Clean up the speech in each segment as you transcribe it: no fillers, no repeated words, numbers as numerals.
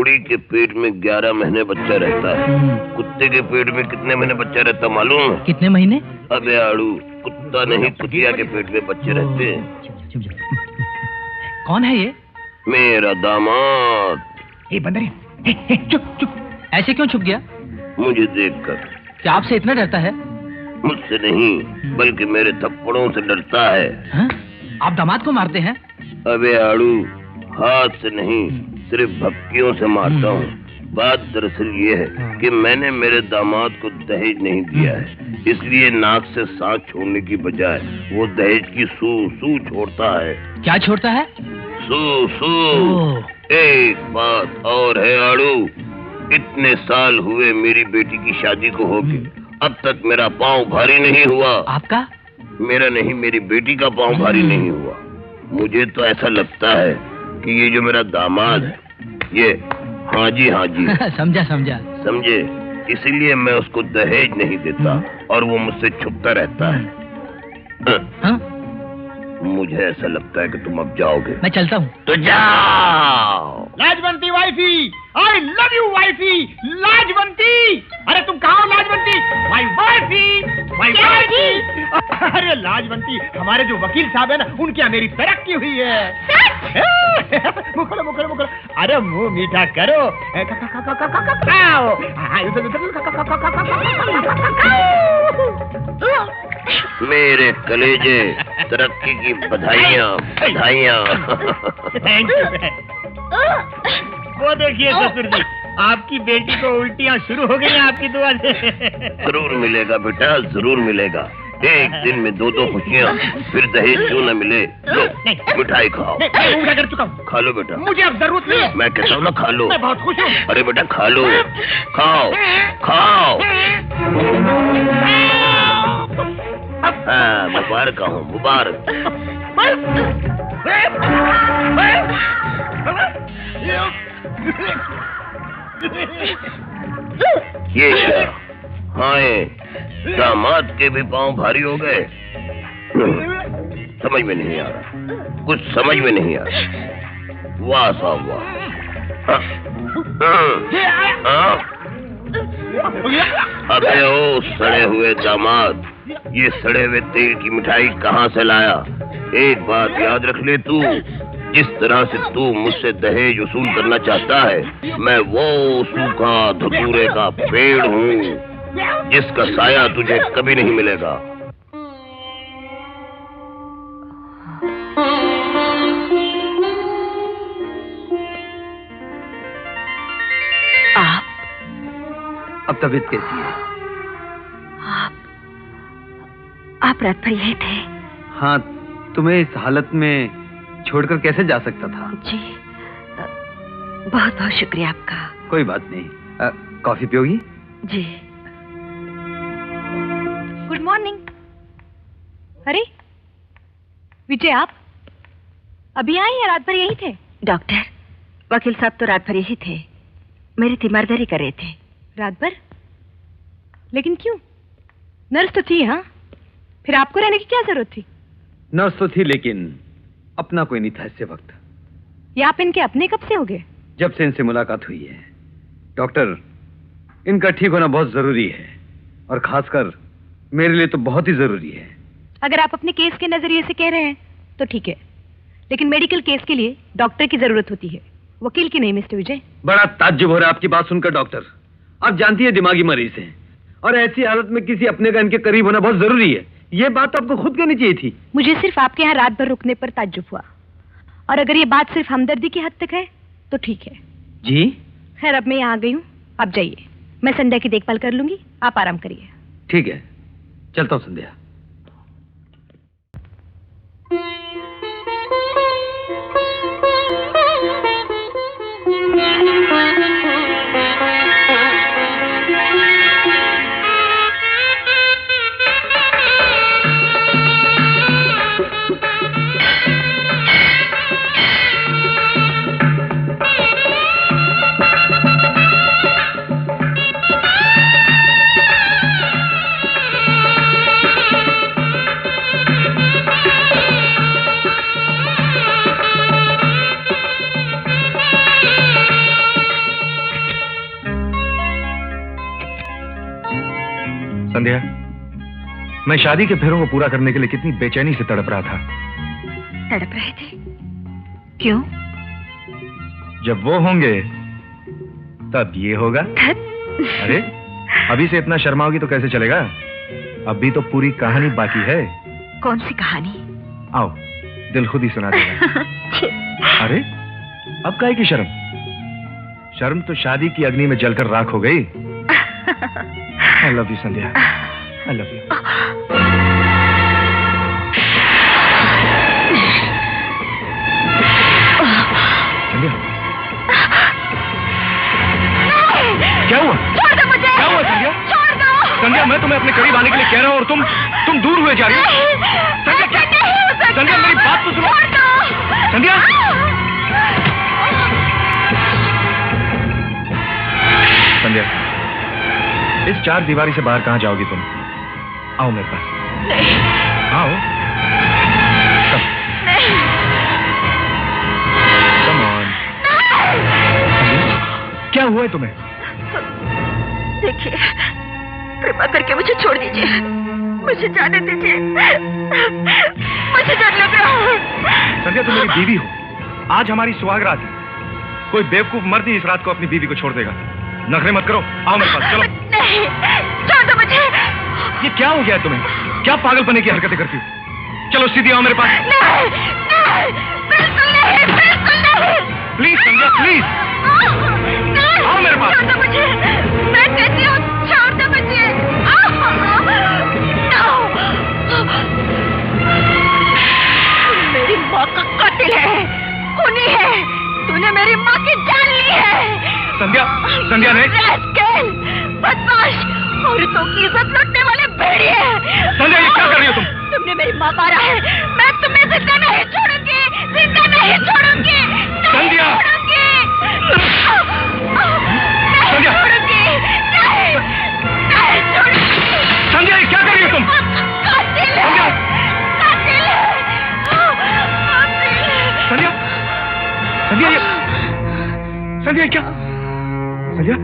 घोड़ी के पेट में 11 महीने बच्चा रहता है। कुत्ते के पेट में कितने महीने बच्चा रहता मालूम है? कितने महीने? अबे आड़ू, कुत्ता नहीं कुतिया के पेट में बच्चे रहते हैं। कौन है ये? मेरा दामाद। बंदर, चुप चुप, ऐसे क्यों छुप गया? मुझे देखकर। क्या आपसे इतना डरता है? मुझसे नहीं, बल्कि मेरे थप्पड़ों से डरता है। हा? आप दामाद को मारते हैं? अबे आड़ू, हाथ से नहीं, सिर्फ भक्तियों से मारता हूँ। बात दरअसल ये है कि मैंने मेरे दामाद को दहेज नहीं दिया है, इसलिए नाक से सांस छोड़ने की बजाय वो दहेज की सू छोड़ता है। क्या छोड़ता है? सू। एक बात और है आड़ू, इतने साल हुए मेरी बेटी की शादी को होके, अब तक मेरा पाँव भारी नहीं हुआ। आपका? मेरा नहीं, मेरी बेटी का पाँव भारी नहीं हुआ। मुझे तो ऐसा लगता है कि ये जो मेरा दामाद है, ये हाँ जी समझा। समझे, इसीलिए मैं उसको दहेज नहीं देता और वो मुझसे छुपता रहता है। हाँ? मुझे ऐसा लगता है कि तुम अब जाओगे। मैं चलता हूँ। तो जाओ। Lajwanti wifey, I love you wifey, Lajwanti. अरे तुम कहाँ हो लाजवंती? My wifey. अरे लाजवंती, हमारे जो वकील साहब है ना, उनके यहाँ मेरी तरक्की हुई है। मुखरो। अरे मुंह मीठा करो। मेरे कलेजे, तरक्की की बधाइयाँ। Thank you. वो देखिए ससुर जी, आपकी बेटी को उल्टियाँ शुरू हो गई आपकी दुआ से। जरूर मिलेगा बेटा, जरूर मिलेगा। एक दिन में 2 खुशियाँ, फिर दहेज क्यों न मिले। लो मिठाई खाओ। मैं कर चुका हूँ। खा लो बेटा। मुझे अब जरूरत नहीं है। मैं कहता हूँ ना, खा लो। मैं बहुत खुश हूँ। अरे बेटा खा लो, खाओ। हाँ, मुबारक हूँ, मुबारक। ये क्या? हाँ, दामाद के भी पाँव भारी हो गए। समझ में नहीं आ रहा, कुछ समझ में नहीं आ रहा। वाह साहब वाह। अबे ओ सड़े हुए दामाद, ये सड़े हुए तेल की मिठाई कहाँ से लाया? एक बात याद रख ले तू, जिस तरह से तू मुझसे दहेज वसूल करना चाहता है, मैं वो सूखा धतूरे का पेड़ हूँ जिसका साया तुझे कभी नहीं मिलेगा। आप? अब तबीयत कैसी है? आप रात भर यही थे? हाँ, तुम्हें इस हालत में छोड़कर कैसे जा सकता था? जी, बहुत बहुत शुक्रिया आपका। कोई बात नहीं। कॉफी पियोगी? जी। Good morning. अरे विजय, आप अभी आए या रात भर यही थे? डॉक्टर, वकील साहब तो रात भर यही थे, मेरी तीमारदारी कर रहे थे। रात भर? लेकिन क्यों? नर्स तो थी। हाँ, फिर आपको रहने की क्या जरूरत थी? नर्स तो थी, लेकिन अपना कोई नहीं था इस वक्त। ये आप इनके अपने कब से हो गए? जब से इनसे मुलाकात हुई है। डॉक्टर, इनका ठीक होना बहुत जरूरी है, और खासकर मेरे लिए तो बहुत ही जरूरी है। अगर आप अपने केस के नजरिए से कह रहे हैं तो ठीक है, लेकिन मेडिकल केस के लिए डॉक्टर की जरूरत होती है, वकील की नहीं मिस्टर विजय। बड़ा ताज्जुब हो रहा है आपकी बात सुनकर डॉक्टर। आप जानती है दिमागी मरीज हैं, और ऐसी हालत में किसी अपने का इनके करीब होना बहुत जरूरी है। ये बात आपको खुद कहनी चाहिए थी। मुझे सिर्फ आपके यहाँ रात भर रुकने पर ताज्जुब हुआ, और अगर ये बात सिर्फ हमदर्दी की हद तक है तो ठीक है। जी? खैर, अब मैं यहाँ आ गई हूँ, आप जाइए, मैं संध्या की देखभाल कर लूंगी, आप आराम करिए। ठीक है, चलता हूँ संध्या। संध्या, मैं शादी के फेरों को पूरा करने के लिए कितनी बेचैनी से तड़प रहा था। तड़प रहे थे? क्यों? जब वो होंगे तब ये होगा। अरे अभी से इतना शर्माओगी तो कैसे चलेगा? अभी तो पूरी कहानी बाकी है। कौन सी कहानी? आओ, दिल खुद ही सुना देगा। अरे अब काहे की शर्म? शर्म तो शादी की अग्नि में जलकर राख हो गई। I love you Sandhya, I love you. Sandhya, क्या हुआ? छोड़ दो मुझे! क्या हुआ संध्या? छोड़ दो! संध्या, मैं तुम्हें अपने करीब आने के लिए कह रहा हूँ और तुम दूर हुए जा रही हो। संध्या, क्या? संध्या, मेरी बात तो सुनो। छोड़ दो! संध्या, संध्या, इस चार दीवारी से बाहर कहाँ जाओगी तुम? आओ मेरे पास। नहीं। आओ। Come on. क्या हुआ है तुम्हें? देखिए, कृपा करके मुझे छोड़ दीजिए, मुझे जाने दीजिए, मुझे डर लग रहा है। संध्या, तुम मेरी बीवी हो, आज हमारी सुहाग रात है। कोई बेवकूफ मर्द ही इस रात को अपनी बीवी को छोड़ देगा। नखरे मत करो, आओ मेरे पास, चलो। नहीं, छोड़ दो मुझे। ये क्या हो गया है तुम्हें? क्या पागलपने की हरकतें करती हो? चलो सीधी आओ मेरे पास। नहीं, नहीं, बिल्कुल नहीं, बिल्कुल नहीं। प्लीज संध्या, प्लीज आओ मेरे पास। छोड़ दो मुझे, मैं कहती हूँ छोड़ दो मुझे। मेरी माँ का कातिल है, खूनी है, तूने मेरी माँ की जान ली है। संध्या, संध्या ने बदमाश, औरतों की इज्जत लूटने वाले भेड़िए। संध्या, ये क्या कर रही हो तुम? तुमने मेरी माँ मारा है, मैं तुम्हें जिंदा नहीं छोड़ूंगी, जिंदा नहीं छोड़ूंगी, संध्या! संध्या! नहीं छोड़ूंगी। संध्या, ये क्या कर रही हो तुम? कातिल है, संध्या! कातिल है, संध्या, संध्या, ये संध्या क्या? संध्या,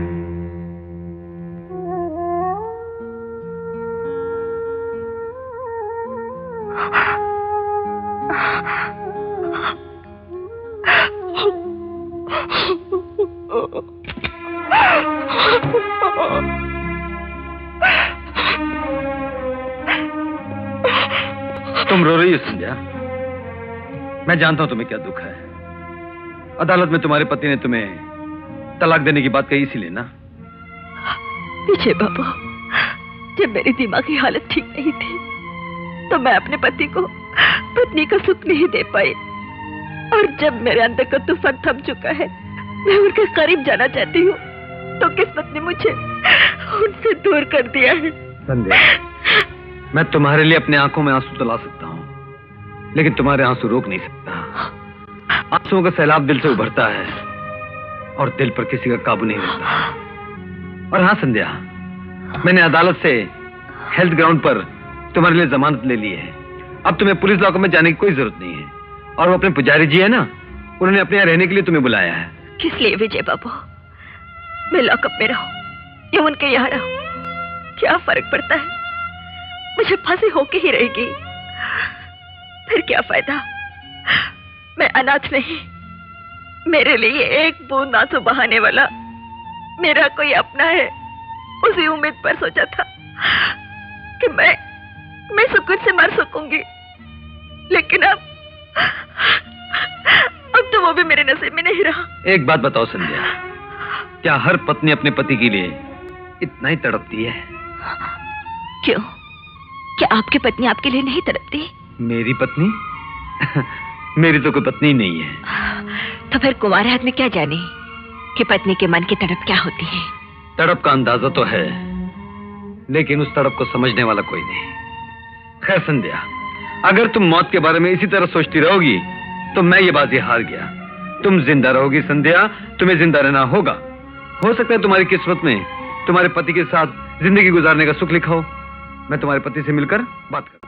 तुम रो रही हो संध्या? मैं जानता हूं तुम्हें क्या दुख है। अदालत में तुम्हारे पति ने तुम्हें तलाक देने की बात कही, इसीलिए ना? विजय बाबू, जब मेरी दिमागी हालत ठीक नहीं थी तो मैं अपने पति को पत्नी का सुख नहीं दे पाई, और जब मेरे अंदर का तूफान थम चुका है, मैं उनके करीब जाना चाहती हूँ, तो किस्मत ने मुझे उनसे दूर कर दिया है। संध्या, मैं तुम्हारे लिए अपने आंखों में आंसू तला सकता हूँ, लेकिन तुम्हारे आंसू रोक नहीं सकता। आंसुओं का सैलाब दिल से उभरता है और दिल पर किसी का काबू नहीं रहता। और हाँ संध्या, मैंने अदालत से हेल्थ ग्राउंड पर तुम्हारे लिए जमानत ले ली है। अब तुम्हें पुलिस लॉकअप में जाने की कोई जरूरत नहीं है। और वो अपने पुजारी जी है ना, उन्होंने अपने यहाँ रहने के लिए तुम्हें बुलाया है। किस लिए विजय बाबू? मैं लॉकअप में रहूं या उनके यहाँ रहूं, क्या फर्क पड़ता है? मुझे फांसी होके ही रहेगी, फिर क्या फायदा? मैं अनाथ नहीं, मेरे लिए एक बूंद आंसू बहाने वाला मेरा कोई अपना है। उसी उम्मीद पर सोचा था कि मैं सुकून से मर सकूंगी, लेकिन अब तो वो भी मेरे नसीब में नहीं रहा। एक बात बताओ संध्या, क्या हर पत्नी अपने पति के लिए इतना ही तड़पती है? क्यों? क्या आपकी पत्नी आपके लिए नहीं तड़पती? मेरी पत्नी? मेरी तो कोई पत्नी नहीं है। तो फिर कुंवारे आदमी क्या जाने कि पत्नी के मन की तड़प क्या होती है? तड़प का अंदाजा तो है, लेकिन उस तड़प को समझने वाला कोई नहीं। खैर संध्या, अगर तुम मौत के बारे में इसी तरह सोचती रहोगी तो मैं ये बाजी हार गया। तुम जिंदा रहोगी संध्या, तुम्हें जिंदा रहना होगा। हो सकता है तुम्हारी किस्मत में तुम्हारे पति के साथ जिंदगी गुजारने का सुख लिखा हो। मैं तुम्हारे पति से मिलकर बात करूं।